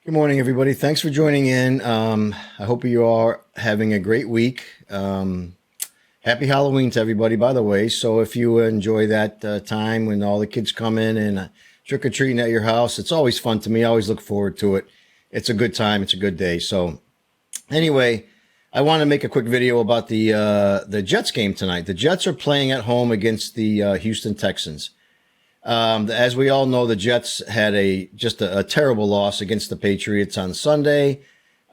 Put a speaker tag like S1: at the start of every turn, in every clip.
S1: Good morning, everybody. Thanks for joining in. I hope you are having a great week. Happy Halloween to everybody, by the way. So if you enjoy that time when all the kids come in and trick-or-treating at your house, it's always fun to me. I always look forward to it. It's a good time. It's a good day. So anyway, I want to make a quick video about the Jets game tonight. The Jets are playing at home against the Houston Texans. As we all know, the Jets had just a terrible loss against the Patriots on Sunday.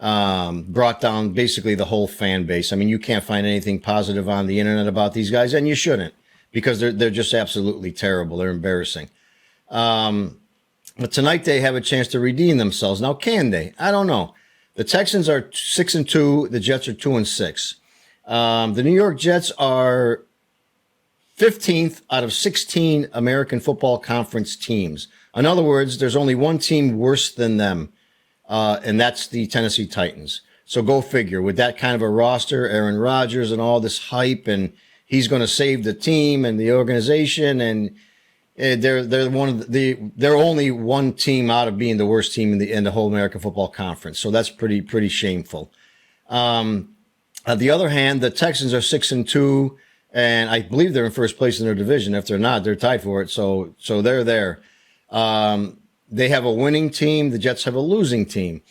S1: Brought down basically the whole fan base. I mean, you can't find anything positive on the internet about these guys, and you shouldn't, because they're just absolutely terrible. They're embarrassing. But tonight they have a chance to redeem themselves. Now, can they? I don't know. The Texans are 6-2. The Jets are 2-6. The New York Jets are 15th out of 16 American Football Conference teams. In other words, there's only one team worse than them, and that's the Tennessee Titans. So go figure. With that kind of a roster, Aaron Rodgers and all this hype, and he's going to save the team and the organization, and they're only one team out of being the worst team in the whole American Football Conference. So that's pretty shameful. On the other hand, the Texans are 6-2. And I believe they're in first place in their division. If they're not, they're tied for it. So they're there. They have a winning team. The Jets have a losing team.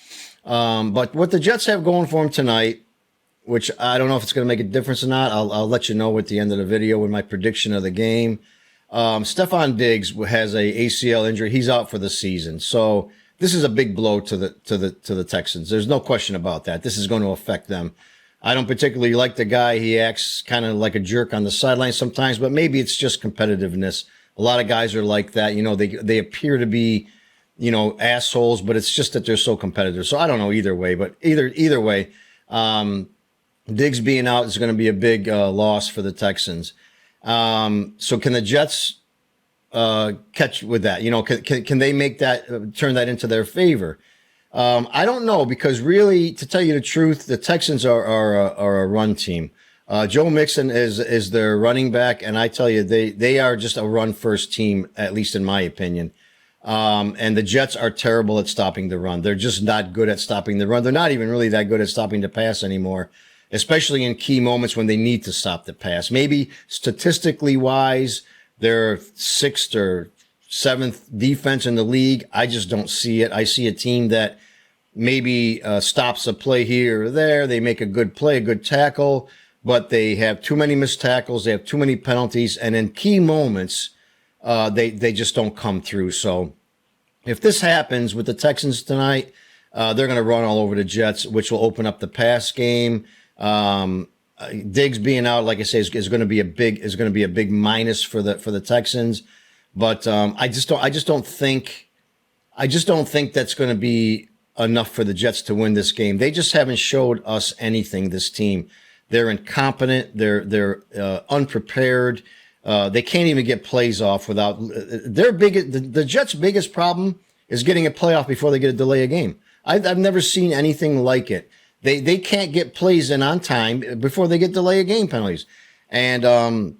S1: But what the Jets have going for them tonight, which I don't know if it's going to make a difference or not. I'll let you know at the end of the video with my prediction of the game. Stephon Diggs has a ACL injury. He's out for the season. So this is a big blow to the Texans. There's no question about that. This is going to affect them. I don't particularly like the guy. He acts kind of like a jerk on the sideline sometimes, but maybe it's just competitiveness. A lot of guys are like that. You know, they appear to be, assholes, but it's just that they're so competitive. So I don't know either way, but either way, Diggs being out is going to be a big loss for the Texans. So can the Jets catch with that? Can they make that, turn that into their favor? I don't know, because really, to tell you the truth, the Texans are a run team. Joe Mixon is their running back, and I tell you, they are just a run first team, at least in my opinion. And the Jets are terrible at stopping the run. They're just not good at stopping the run. They're not even really that good at stopping the pass anymore, especially in key moments when they need to stop the pass. Maybe statistically wise, they're sixth or seventh defense in the league. I just don't see it. I see a team that maybe stops a play here or there. They make a good play, a good tackle, but they have too many missed tackles. They have too many penalties. And in key moments, they just don't come through. So if this happens with the Texans tonight, they're going to run all over the Jets, which will open up the pass game. Diggs being out, like I say, is going to be a big minus for the Texans. But I just don't think that's going to be enough for the Jets to win this game. They just haven't showed us anything. This team, they're incompetent. They're unprepared. They can't even get plays off without the Jets' biggest problem is getting a playoff before they get a delay a game. I've never seen anything like it. They can't get plays in on time before they get delay a game penalties, and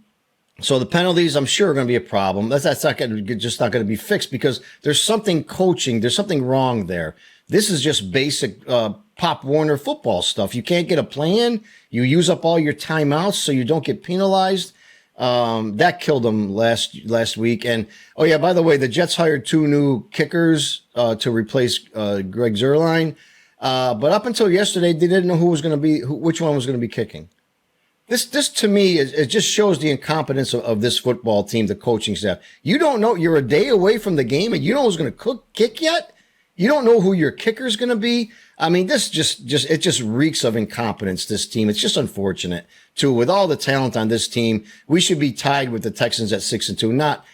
S1: so the penalties, I'm sure, are going to be a problem. That's not going to be fixed, because there's something coaching. There's something wrong there. This is just basic Pop Warner football stuff. You can't get a plan. You use up all your timeouts so you don't get penalized. That killed them last week. And oh yeah, by the way, the Jets hired 2 new kickers to replace Greg Zuerlein. But up until yesterday, they didn't know which one was going to be kicking. This to me it just shows the incompetence of this football team, the coaching staff. You don't know, you're a day away from the game and you don't know who's going to kick yet. You don't know who your kicker is going to be. I mean, this just reeks of incompetence, this team. It's just unfortunate too. With all the talent on this team, we should be tied with the Texans at 6-2, not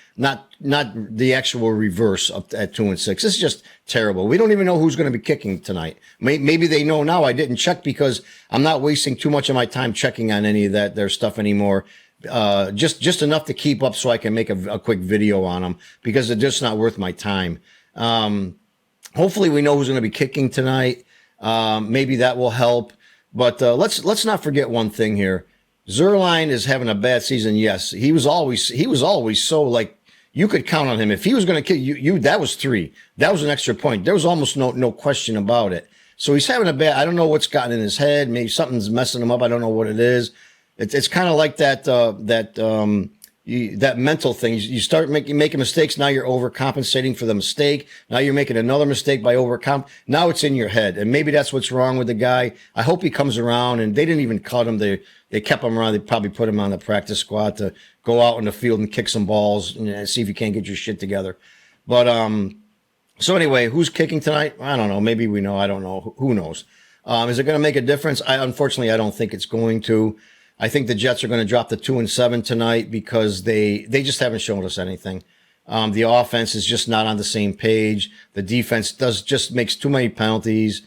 S1: the actual reverse up at 2-6. This is just terrible. We don't even know who's going to be kicking tonight. Maybe they know now. I didn't check because I'm not wasting too much of my time checking on any of their stuff anymore. Just enough to keep up so I can make a quick video on them, because they're just not worth my time. Hopefully we know who's going to be kicking tonight. Maybe that will help. But let's not forget one thing here. Zuerlein is having a bad season. Yes, he was always so, like, you could count on him. If he was going to kick you, that was 3. That was an extra point. There was almost no question about it. So he's having a bad, I don't know what's gotten in his head. Maybe something's messing him up. I don't know what it is. It's kind of like that mental thing. You start making mistakes. Now you're overcompensating for the mistake. Now you're making another mistake by Now it's in your head. And maybe that's what's wrong with the guy. I hope he comes around, and they didn't even cut him. They kept him around. They probably put him on the practice squad to go out in the field and kick some balls and see if you can't get your shit together. But, so anyway, who's kicking tonight? I don't know. Maybe we know. I don't know. Who knows? Is it going to make a difference? Unfortunately, I don't think it's going to. I think the Jets are going to drop to 2-7 tonight because they just haven't shown us anything. The offense is just not on the same page. The defense just makes too many penalties.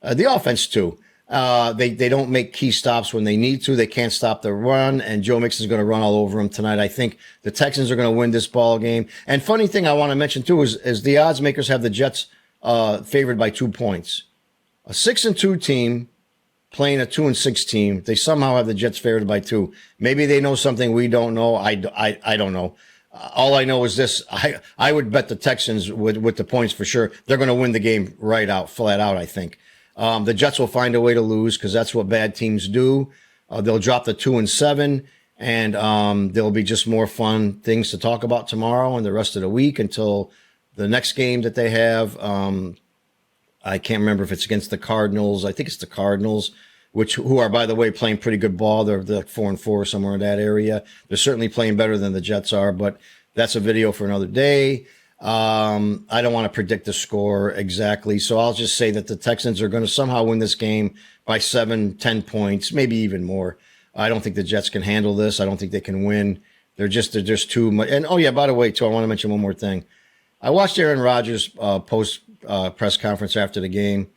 S1: The offense too. They don't make key stops when they need to. They can't stop the run, and Joe Mixon's going to run all over them tonight. I think the Texans are going to win this ball game. And funny thing I want to mention too is the odds makers have the Jets favored by 2 points. A 6-2 team playing a 2-6 team. They somehow have the Jets favored by 2. Maybe they know something we don't know. I don't know. All I know is this. I would bet the Texans with the points for sure. They're going to win the game flat out, I think. The Jets will find a way to lose because that's what bad teams do. They'll drop to 2-7, and there'll be just more fun things to talk about tomorrow and the rest of the week until the next game that they have. I can't remember if it's against the Cardinals. I think it's the Cardinals, who are, by the way, playing pretty good ball. They're like 4-4 somewhere in that area. They're certainly playing better than the Jets are, but that's a video for another day. I don't want to predict the score exactly, so I'll just say that the Texans are going to somehow win this game by 7-10 points, maybe even more. I don't think the Jets can handle this. I don't think they can win. They're just too much. And oh yeah, by the way, too, I want to mention one more thing. I watched Aaron Rodgers' post press conference after the game,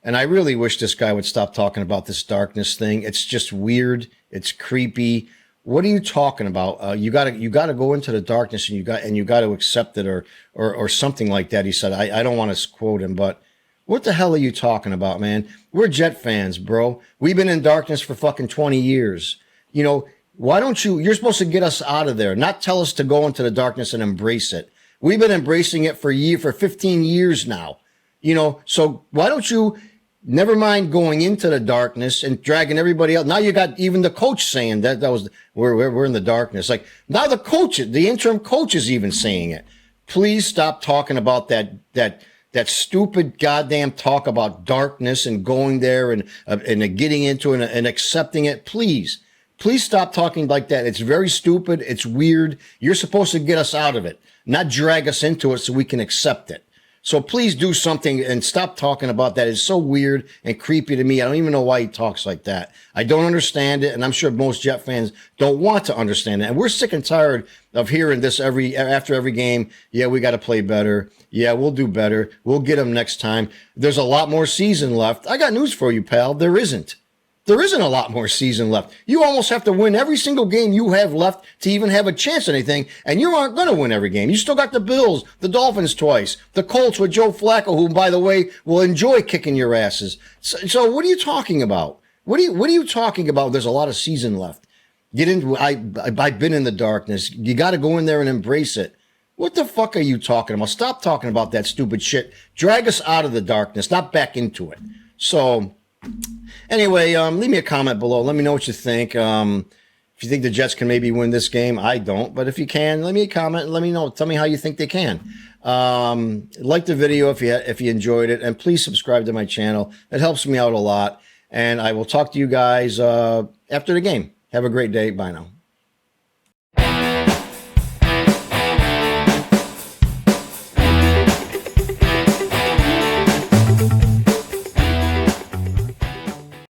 S1: and I really wish this guy would stop talking about this darkness thing. It's just weird. It's creepy. What are you talking about? You gotta go into the darkness, and you got to accept it, or something like that. He said. I don't want to quote him, but what the hell are you talking about, man? We're Jet fans, bro. We've been in darkness for fucking 20 years. You know, why don't you're supposed to get us out of there, not tell us to go into the darkness and embrace it. We've been embracing it for 15 years now. You know, so why don't you, never mind going into the darkness and dragging everybody else. Now you got even the coach saying that was, we're in the darkness. Like now the interim coach is even saying it. Please stop talking about that stupid goddamn talk about darkness and going there and getting into it and accepting it. Please stop talking like that. It's very stupid. It's weird. You're supposed to get us out of it, not drag us into it so we can accept it. So please do something and stop talking about that. It's so weird and creepy to me. I don't even know why he talks like that. I don't understand it, and I'm sure most Jet fans don't want to understand it. And we're sick and tired of hearing this after every game. Yeah, we got to play better. Yeah, we'll do better. We'll get them next time. There's a lot more season left. I got news for you, pal. There isn't. There isn't a lot more season left. You almost have to win every single game you have left to even have a chance at anything, and you aren't going to win every game. You still got the Bills, the Dolphins twice, the Colts with Joe Flacco, who, by the way, will enjoy kicking your asses. So what are you talking about? What are you talking about? There's a lot of season left. I've been in the darkness. You got to go in there and embrace it. What the fuck are you talking about? Stop talking about that stupid shit. Drag us out of the darkness, not back into it. So anyway, leave me a comment below. Let me know what you think. If you think the Jets can maybe win this game, I don't. But if you can, leave me a comment and let me know. Tell me how you think they can. Like the video if you enjoyed it, and please subscribe to my channel. It helps me out a lot. And I will talk to you guys after the game. Have a great day. Bye now.